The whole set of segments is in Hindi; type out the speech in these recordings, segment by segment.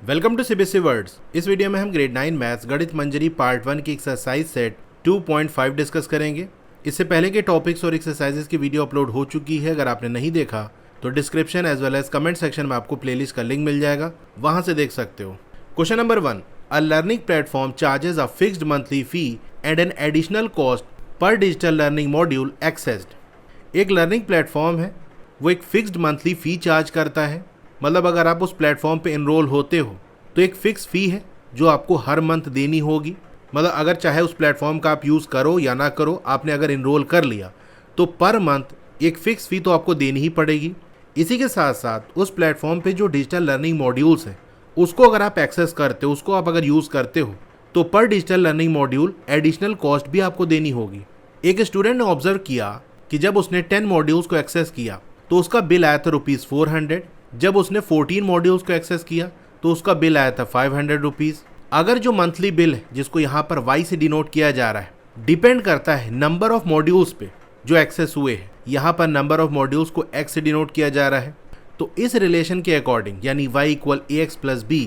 Welcome to CBSE words. इस वीडियो में हम ग्रेड 9 मैथ्स गणित मंजरी पार्ट 1 की एक्सरसाइज सेट 2.5 डिस्कस करेंगे। इससे पहले के टॉपिक्स और एक्सरसाइजेस की वीडियो अपलोड हो चुकी है। अगर आपने नहीं देखा तो description as well as comment section में आपको प्लेलिस्ट का लिंक मिल जाएगा, वहां से देख सकते हो। Question number 1, a learning platform charges a fixed monthly fee and an additional cost per digital learning module accessed. एक लर्निंग प्लेटफॉर्म है, वो एक फिक्स्ड मंथली फ़ी चार्ज करता है। मतलब अगर आप उस प्लेटफॉर्म पे इनरोल होते हो तो एक फ़िक्स फ़ी है जो आपको हर मंथ देनी होगी। मतलब अगर चाहे उस प्लेटफॉर्म का आप यूज़ करो या ना करो, आपने अगर इनरोल कर लिया तो पर मंथ एक फ़िक्स फ़ी तो आपको देनी ही पड़ेगी। इसी के साथ साथ उस प्लेटफॉर्म पे जो डिजिटल लर्निंग मॉड्यूल्स हैं उसको अगर आप एक्सेस करते हो, उसको आप अगर यूज़ करते हो तो पर digital learning module additional cost भी आपको देनी होगी। एक स्टूडेंट ने ऑब्जर्व किया कि जब उसने 10 मॉड्यूल्स को एक्सेस किया तो उसका बिल आया था ₹400। जब उसने 14 मॉड्यूल्स को एक्सेस किया तो उसका बिल आया था ₹500। अगर जो मंथली बिल है जिसको यहाँ पर वाई से डिनोट किया जा रहा है डिपेंड करता है नंबर ऑफ मॉड्यूल्स पे जो एक्सेस हुए हैं, यहाँ पर नंबर ऑफ मॉड्यूल्स को x से डिनोट किया जा रहा है, तो इस रिलेशन के अकॉर्डिंग यानी y = ax + b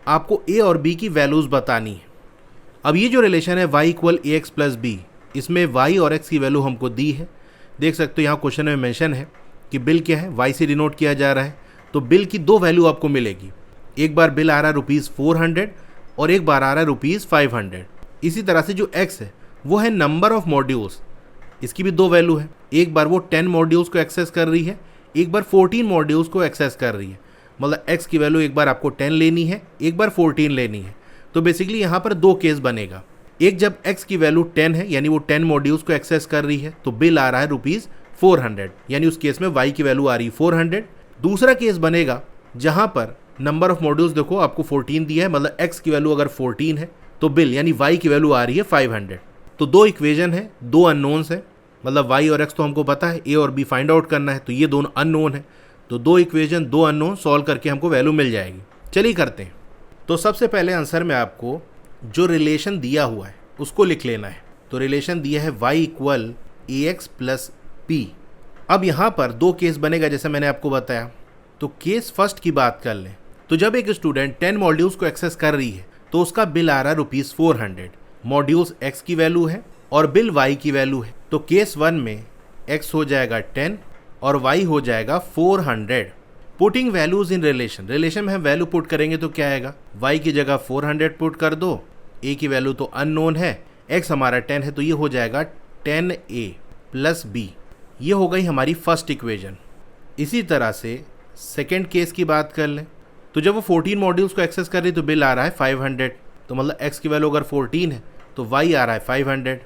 आपको a और b की वैल्यूज़ बतानी है। अब ये जो रिलेशन है y = ax + b, इसमें y और x की वैल्यू हमको दी है। देख सकते हो यहाँ क्वेश्चन में मेंशन है कि बिल क्या है, y से डिनोट किया जा रहा है, तो बिल की दो वैल्यू आपको मिलेगी। एक बार बिल आ रहा है ₹400 और एक बार आ रहा है ₹500। इसी तरह से जो x है वो है नंबर ऑफ मॉड्यूल्स, इसकी भी दो वैल्यू है। एक बार वो 10 मॉड्यूल्स को एक्सेस कर रही है, एक बार 14 मॉड्यूल्स को एक्सेस कर रही है। मतलब x की वैल्यू एक बार आपको 10 लेनी है, एक बार 14 लेनी है। तो बेसिकली यहाँ पर दो केस बनेगा। एक जब x की वैल्यू 10 है यानी वो 10 मॉड्यूल्स को एक्सेस कर रही है तो बिल आ रहा है ₹400, यानी उस केस में y की वैल्यू आ रही है 400। दूसरा केस बनेगा जहां पर नंबर ऑफ मॉड्यूल्स देखो आपको 14 दिया है, मतलब x की वैल्यू अगर 14 है तो बिल यानी y की वैल्यू आ रही है 500। तो दो इक्वेशन है, दो अननोन्स है, मतलब y और x तो हमको पता है, a और b फाइंड आउट करना है, तो ये दोनों अननोन है। तो दो इक्वेशन दो अननोन सॉल्व करके हमको वैल्यू मिल जाएगी। चलिए करते हैं। तो सबसे पहले आंसर में आपको जो रिलेशन दिया हुआ है उसको लिख लेना है। तो रिलेशन दिया है y = ax + b। अब यहाँ पर दो केस बनेगा जैसे मैंने आपको बताया। तो केस फर्स्ट की बात कर लें तो जब एक स्टूडेंट 10 मॉड्यूल्स को एक्सेस कर रही है तो उसका बिल आ रहा है ₹400। मॉड्यूल्स x की वैल्यू है और बिल y की वैल्यू है। तो केस 1 में x हो जाएगा 10 और y हो जाएगा 400। Putting values in relation, relation में हम वैल्यू पुट करेंगे तो क्या आएगा, y की जगह 400 पुट कर दो, a की वैल्यू तो अननोन है, x हमारा 10 है तो ये हो जाएगा 10a + b। ये हो गई हमारी फर्स्ट इक्वेशन। इसी तरह से सेकेंड केस की बात कर लें तो जब वो 14 मॉड्यूल्स को एक्सेस कर रही तो बिल आ रहा है 500। तो मतलब x की वैल्यू अगर 14 है तो y आ रहा है 500।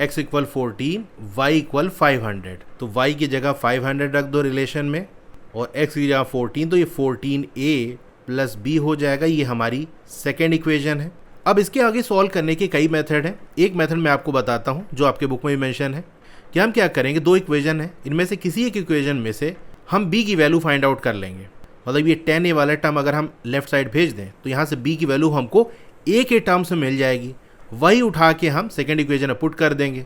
x = 14, y = 500। तो y की जगह 500 रख दो रिलेशन में और x की जगह 14, तो ये 14a + b हो जाएगा। ये हमारी सेकेंड इक्वेशन है। अब इसके आगे सॉल्व करने के कई मेथड हैं। एक मेथड मैं आपको बताता हूँ जो आपके बुक में भी मेंशन है कि हम क्या करेंगे, दो इक्वेशन है, इनमें से किसी एक इक्वेशन में से हम b की वैल्यू फाइंड आउट कर लेंगे। मतलब ये 10a वाला टर्म अगर हम लेफ्ट साइड भेज दें तो यहाँ से b की वैल्यू हमको a के टर्म से मिल जाएगी। वही उठा के हम सेकेंड इक्वेशन में पुट कर देंगे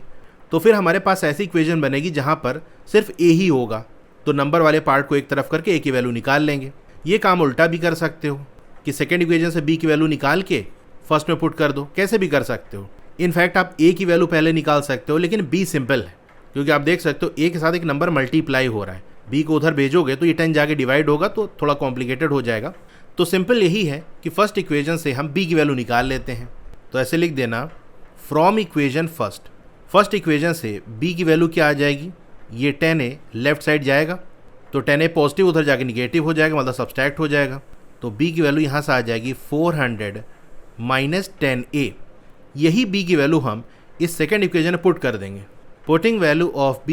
तो फिर हमारे पास ऐसी इक्वेशन बनेगी जहाँ पर सिर्फ a ही होगा। तो नंबर वाले पार्ट को एक तरफ करके a की वैल्यू निकाल लेंगे। ये काम उल्टा भी कर सकते हो कि सेकेंड इक्वेशन से b की वैल्यू निकाल के फर्स्ट में पुट कर दो, कैसे भी कर सकते हो। इनफैक्ट आप a की वैल्यू पहले निकाल सकते हो, लेकिन b सिंपल है क्योंकि आप देख सकते हो a के साथ एक नंबर मल्टीप्लाई हो रहा है, b को उधर भेजोगे तो ये 10 जाके डिवाइड होगा तो थोड़ा कॉम्प्लिकेटेड हो जाएगा। तो सिंपल यही है कि फर्स्ट इक्वेशन से हम b की वैल्यू निकाल लेते हैं। तो ऐसे लिख देना, फ्रॉम इक्वेशन फर्स्ट इक्वेशन से b की वैल्यू क्या आ जाएगी, ये 10a लेफ्ट साइड जाएगा तो 10a पॉजिटिव उधर जाके निगेटिव हो जाएगा, मतलब सब्सट्रैक्ट हो जाएगा। तो b की वैल्यू यहाँ से आ जाएगी 400 - 10a। यही b की वैल्यू हम इस सेकेंड इक्वेशन में पुट कर देंगे। Putting value of b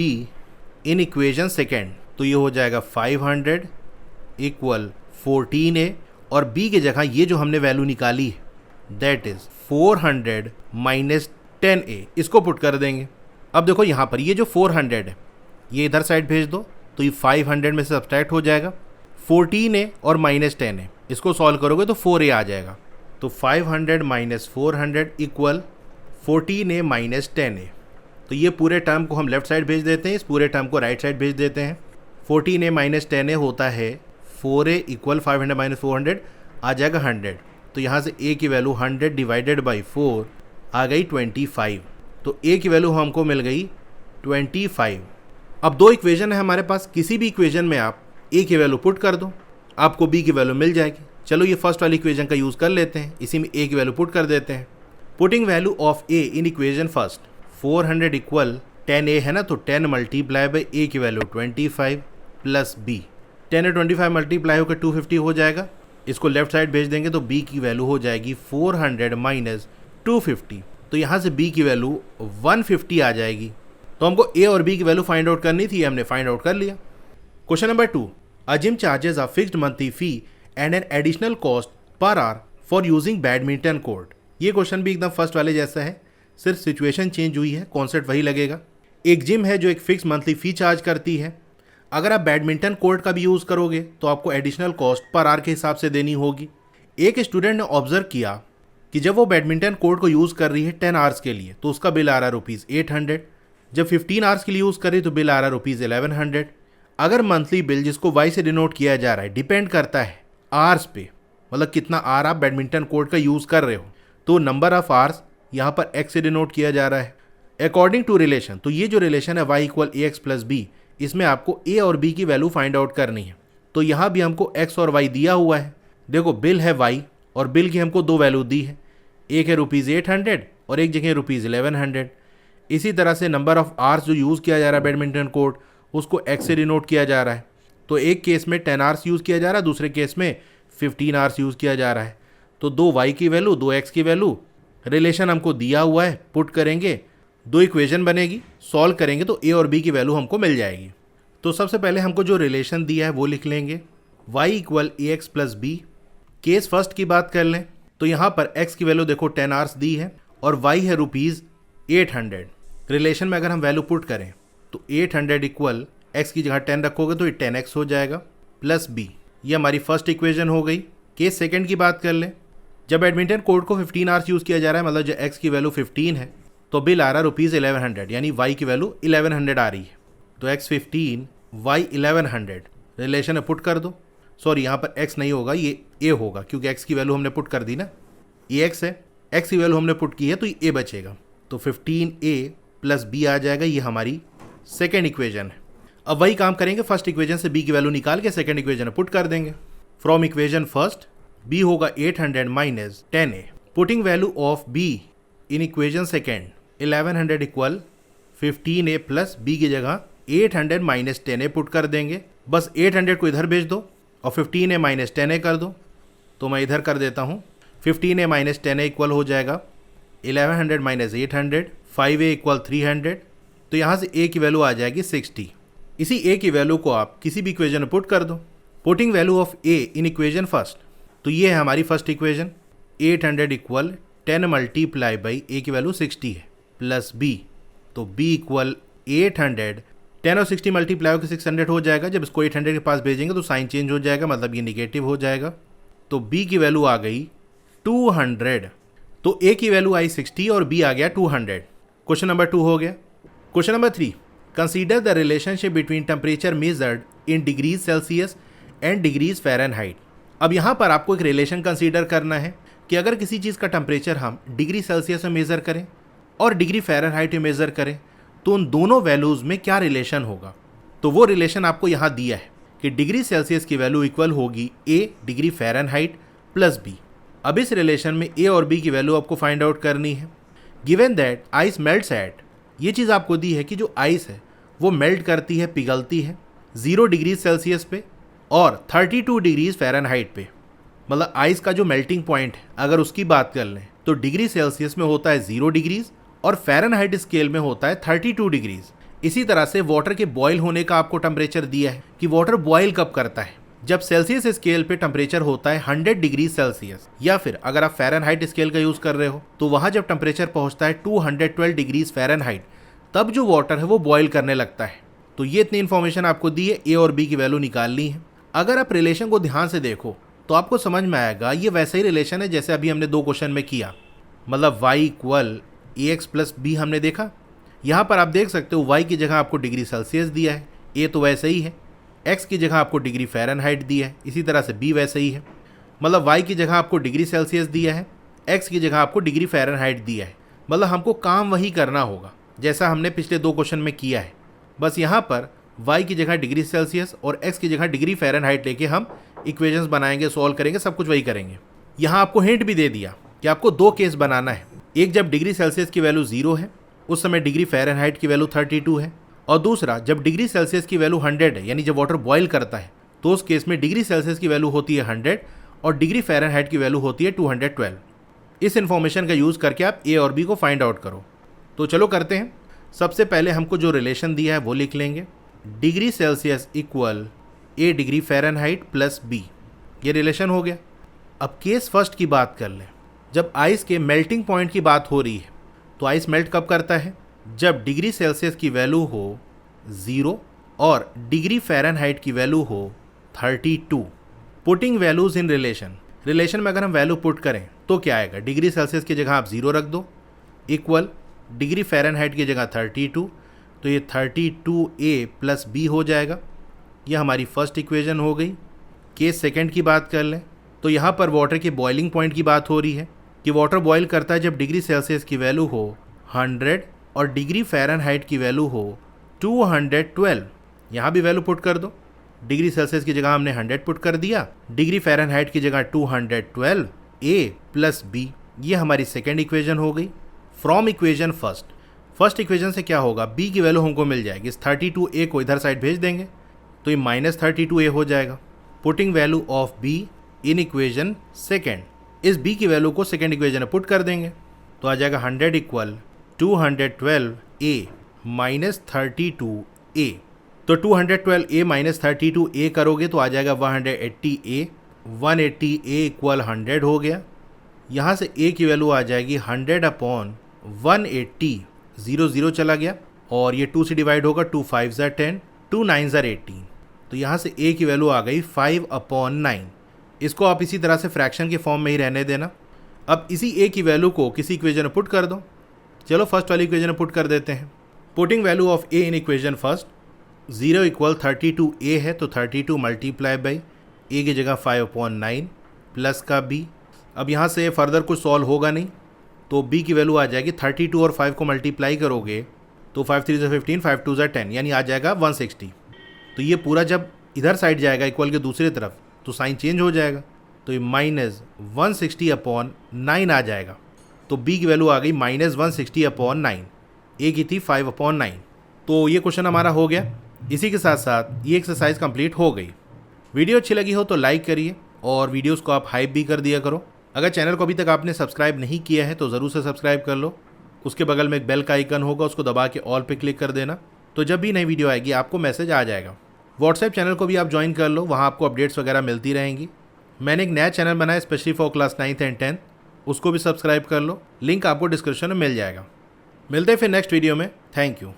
in equation second, तो ये हो जाएगा 500 = 14a और b की जगह ये जो हमने वैल्यू निकाली है दैट इज 400 - 10a, इसको पुट कर देंगे। अब देखो यहाँ पर ये जो 400 है ये इधर साइड भेज दो तो ये 500 में से सब्सट्रैक्ट हो जाएगा। 14a और -10a इसको सॉल्व करोगे तो 4a आ जाएगा। तो 500 - 400 = 14a - 10a। तो ये पूरे टर्म को हम लेफ्ट साइड भेज देते हैं, इस पूरे टर्म को राइट साइड भेज देते हैं। 14a - 10a होता है 4a = 500 - 400। आ जाएगा 100। तो यहाँ से a की वैल्यू 100 डिवाइडेड बाई 4 आ गई 25। तो a की वैल्यू हमको मिल गई 25। अब दो इक्वेशन है हमारे पास, किसी भी इक्वेशन में आप a की वैल्यू पुट कर दो, आपको b की वैल्यू मिल जाएगी। चलो ये फर्स्ट वाली इक्वेशन का यूज़ कर लेते हैं, इसी में a की वैल्यू पुट कर देते हैं। Putting value of a in equation first, 400 equal 10a है ना, तो 10 मल्टीप्लाई बाई a की वैल्यू 25 प्लस b। 10 और 25 मल्टीप्लाई होकर 250 हो जाएगा, इसको लेफ्ट साइड भेज देंगे तो b की वैल्यू हो जाएगी 400 माइनस 250। तो यहाँ से b की वैल्यू 150 आ जाएगी। तो हमको a और b की वैल्यू फाइंड आउट करनी थी, हमने फाइंड आउट कर लिया। Question number 2, a gym charges a fixed monthly fee and an additional cost per hour for using badminton court. ये क्वेश्चन भी एकदम फर्स्ट वाले जैसा है, सिर्फ सिचुएशन चेंज हुई है, कॉन्सेप्ट वही लगेगा। एक जिम है जो एक फिक्स मंथली फ़ी चार्ज करती है। अगर आप बैडमिंटन कोर्ट का भी यूज़ करोगे तो आपको एडिशनल कॉस्ट पर आवर के हिसाब से देनी होगी। एक स्टूडेंट ने ऑब्जर्व किया कि जब वो बैडमिंटन कोर्ट को यूज़ कर रही है 10 आवर्स के लिए तो उसका बिल आ रहा है ₹800। जब 15 आवर्स के लिए यूज़ कर रही है तो बिल आ रहा है ₹1100। अगर मंथली बिल, जिसको वाई से डिनोट किया जा रहा है, डिपेंड करता है आवर्स पे, मतलब कितना आवर आप बैडमिंटन कोर्ट का यूज़ कर रहे हो, तो नंबर ऑफ आवर्स यहाँ पर एक्स से डिनोट किया जा रहा है। अकॉर्डिंग टू रिलेशन, तो ये जो रिलेशन है y equal ax plus B, इसमें आपको a और b की वैल्यू फाइंड आउट करनी है। तो यहाँ भी हमको x और y दिया हुआ है। देखो बिल है y और बिल की हमको दो वैल्यू दी है, एक है ₹800 और एक जगह ₹1100। इसी तरह से नंबर ऑफ आवर्स जो यूज़ किया जा रहा है बैडमिंटन कोर्ट, उसको x से डिनोट किया जा रहा है। तो एक केस में 10 आवर्स यूज़ किया जा रहा है, दूसरे केस में 15 आवर्स यूज़ किया जा रहा है। तो दो y की वैल्यू, दो x की वैल्यू, रिलेशन हमको दिया हुआ है, पुट करेंगे, दो इक्वेशन बनेगी, सॉल्व करेंगे तो a और b की वैल्यू हमको मिल जाएगी। तो सबसे पहले हमको जो रिलेशन दिया है वो लिख लेंगे, y equal ax plus B. Case first की बात कर लें तो यहाँ पर x की वैल्यू देखो 10 आवर्स दी है और y है ₹800। रिलेशन में अगर हम वैल्यू पुट करें तो 800 इक्वल x की जगह 10 रखोगे तो ये 10x हो जाएगा प्लस b। ये हमारी फर्स्ट इक्वेशन हो गई। केस सेकंड की बात कर लें, जब बैडमिंटन कोर्ट को 15 आवर्स यूज़ किया जा रहा है, मतलब जो x की वैल्यू 15 है, तो बिल आ रहा है ₹1100, यानी y की वैल्यू 1100 आ रही है। तो x 15 y 1100 रिलेशन में पुट कर दो। सॉरी, यहाँ पर x नहीं होगा, ये a होगा, क्योंकि x की वैल्यू हमने पुट कर दी ना, ये x है, x की वैल्यू हमने पुट की है तो ये a बचेगा। तो 15a प्लस b आ जाएगा, ये हमारी सेकेंड इक्वेशन है। अब वही काम करेंगे, फर्स्ट इक्वेशन से b की वैल्यू निकाल के सेकेंड इक्वेशन में पुट कर देंगे। फ्रॉम इक्वेशन फर्स्ट b होगा 800 minus 10a। Putting value of b in equation second, 1100 equal 15a plus b की जगह 800 माइनस 10a पुट कर देंगे। बस 800 को इधर भेज दो और 15a माइनस 10a कर दो। तो मैं इधर कर देता हूँ, 15a माइनस 10a इक्वल हो जाएगा 1100 माइनस 800, 5a इक्वल 300। तो यहाँ से a की वैल्यू आ जाएगी 60। इसी a की वैल्यू को आप किसी भी इक्वेशन में पुट कर दो। Putting value of a in equation first, तो ये है हमारी first equation, 800 equal 10 multiply by a की वैल्यू 60 है प्लस b। तो b इक्वल 800, 10 और 60 मल्टीप्लाई होकर 600 हो जाएगा। जब इसको 800 के पास भेजेंगे तो साइन चेंज हो जाएगा, मतलब ये निगेटिव हो जाएगा। तो b की वैल्यू आ गई 200। तो a की वैल्यू आई 60 और b आ गया 200। क्वेश्चन नंबर 2 हो गया। Question number 3, consider the relationship between temperature measured in degrees Celsius and degrees Fahrenheit. अब यहाँ पर आपको एक रिलेशन कंसीडर करना है कि अगर किसी चीज़ का टेम्परेचर हम डिग्री सेल्सियस में मेज़र करें और डिग्री फ़ारेनहाइट में मेज़र करें तो उन दोनों वैल्यूज़ में क्या रिलेशन होगा। तो वो रिलेशन आपको यहाँ दिया है कि डिग्री सेल्सियस की वैल्यू इक्वल होगी a degree Fahrenheit plus b। अब इस रिलेशन में a और b की वैल्यू आपको फाइंड आउट करनी है। Given that ice melts at, ये चीज़ आपको दी है कि जो आइस है वो मेल्ट करती है, पिघलती है 0 डिग्री सेल्सियस पे और 32 डिग्रीज फ़ारेनहाइट पे। मतलब आइस का जो मेल्टिंग पॉइंट है अगर उसकी बात कर लें तो डिग्री सेल्सियस में होता है 0 डिग्रीज और फ़ारेनहाइट स्केल में होता है 32 डिग्रीज। इसी तरह से वाटर के बॉयल होने का आपको टेम्परेचर दिया है कि वाटर बॉयल कब करता है, जब सेल्सियस स्केल पे टेम्परेचर होता है 100 डिग्री सेल्सियस, या फिर अगर आप फ़ारेनहाइट स्केल का यूज़ कर रहे हो तो वहाँ जब टेम्परेचर पहुँचता है 212 डिग्रीज फ़ारेनहाइट, तब जो वाटर है वो बॉयल करने लगता है। तो ये इतनी इन्फॉर्मेशन आपको दी है, a और b की वैल्यू निकालनी है। अगर आप रिलेशन को ध्यान से देखो तो आपको समझ में आएगा ये वैसा ही रिलेशन है जैसे अभी हमने दो क्वेश्चन में किया, मतलब y equal ax plus b हमने देखा। यहाँ पर आप देख सकते हो y की जगह आपको डिग्री सेल्सियस दिया है, a तो वैसे ही है, x की जगह आपको डिग्री फ़ारेनहाइट दी है, इसी तरह से b वैसे ही है। मतलब y की जगह आपको डिग्री सेल्सियस दिया है, x की जगह आपको डिग्री फ़ारेनहाइट दिया है। मतलब हमको काम वही करना होगा जैसा हमने पिछले 2 क्वेश्चन में किया है, बस यहाँ पर y की जगह डिग्री सेल्सियस और x की जगह डिग्री फ़ारेनहाइट लेके हम इक्वेशंस बनाएंगे, सॉल्व करेंगे, सब कुछ वही करेंगे। यहाँ आपको हिंट भी दे दिया कि आपको 2 केस बनाना है। एक जब डिग्री सेल्सियस की वैल्यू 0 है, उस समय डिग्री फ़ारेनहाइट की वैल्यू 32 है, और दूसरा जब डिग्री सेल्सियस की वैल्यू 100 है, यानी जब वाटर बॉयल करता है तो उस केस में डिग्री सेल्सियस की वैल्यू होती है 100 और डिग्री फ़ारेनहाइट की वैल्यू होती है 212। इस इन्फॉर्मेशन का यूज़ करके आप ए और बी को फाइंड आउट करो। तो चलो करते हैं। सबसे पहले हमको जो रिलेशन दिया है वो लिख लेंगे, डिग्री सेल्सियस इक्वल ए डिग्री फ़ारेनहाइट प्लस बी, ये रिलेशन हो गया। अब केस फर्स्ट की बात कर लें। जब आइस के मेल्टिंग पॉइंट की बात हो रही है तो आइस मेल्ट कब करता है? जब डिग्री सेल्सियस की वैल्यू हो 0 और डिग्री फ़ारेनहाइट की वैल्यू हो 32। पुटिंग वैल्यूज़ इन रिलेशन में अगर हम वैल्यू पुट करें तो क्या आएगा? डिग्री सेल्सियस की जगह आप 0 रख दो, इक्वल डिग्री फ़ारेनहाइट की जगह 32, तो ये 32a प्लस b हो जाएगा। यह हमारी फर्स्ट इक्वेशन हो गई। केस सेकंड की बात कर लें तो यहाँ पर वाटर के बॉइलिंग पॉइंट की बात हो रही है कि वाटर बॉयल करता है जब डिग्री सेल्सियस की वैल्यू हो 100 और डिग्री फ़ारेनहाइट की वैल्यू हो 212। यहाँ भी वैल्यू पुट कर दो। डिग्री सेल्सियस की जगह हमने 100 पुट कर दिया, डिग्री फ़ारेनहाइट की जगह 212 a प्लस b, ये हमारी सेकेंड इक्वेशन हो गई। फ्रॉम इक्वेशन फर्स्ट इक्वेशन से क्या होगा? b की वैल्यू हमको मिल जाएगी। इस 32a को इधर साइड भेज देंगे तो ये -32a हो जाएगा। Putting value of b in equation second, इस b की वैल्यू को सेकेंड इक्वेशन में पुट कर देंगे तो आ जाएगा 100 इक्वल 212a माइनस 32a। तो 212a माइनस 32a करोगे तो आ जाएगा 180a। 180a इक्वल 100 हो गया। यहाँ से a की वैल्यू आ जाएगी 100 अपॉन 180, 0 चला गया और ये 2 से डिवाइड होगा, 2 5 ज़ा 10, 2 9 ज़ा 18। तो यहाँ से a की वैल्यू आ गई 5 अपॉन 9। इसको आप इसी तरह से फ्रैक्शन के फॉर्म में ही रहने देना। अब इसी a की वैल्यू को किसी इक्वेशन में पुट कर दो। चलो फर्स्ट वाली इक्वेशन में पुट कर देते हैं। Putting value of a in equation first, 0 equal 32a है तो 32 मल्टीप्लाई बाई a की जगह 5 अपॉन 9 प्लस का b। अब यहाँ से फर्दर कुछ सॉल्व होगा नहीं तो b की वैल्यू आ जाएगी 32 और 5 को मल्टीप्लाई करोगे तो 5 3 ज़ा 15, 5 2 ज़ा 10, यानी आ जाएगा 160। तो ये पूरा जब इधर साइड जाएगा इक्वल के दूसरी तरफ तो साइन चेंज हो जाएगा, तो ये -160 अपॉन 9 आ जाएगा। तो b की वैल्यू आ गई -160 अपॉन 9, a की थी 5 अपॉन 9। तो ये क्वेश्चन हमारा हो गया। इसी के साथ साथ ये एक्सरसाइज कंप्लीट हो गई। वीडियो अच्छी लगी हो तो लाइक करिए और वीडियोस को आप हाइप भी कर दिया करो। अगर चैनल को अभी तक आपने सब्सक्राइब नहीं किया है तो ज़रूर से सब्सक्राइब कर लो। उसके बगल में एक बेल का आइकन होगा, उसको दबा के ऑल पे क्लिक कर देना, तो जब भी नई वीडियो आएगी आपको मैसेज आ जाएगा। व्हाट्सएप चैनल को भी आप ज्वाइन कर लो, वहाँ आपको अपडेट्स वगैरह मिलती रहेंगी। मैंने एक नया चैनल बनाया specially for class 9th and 10th, उसको भी सब्सक्राइब कर लो, लिंक आपको डिस्क्रिप्शन में मिल जाएगा। मिलते हैं फिर नेक्स्ट वीडियो में। Thank you.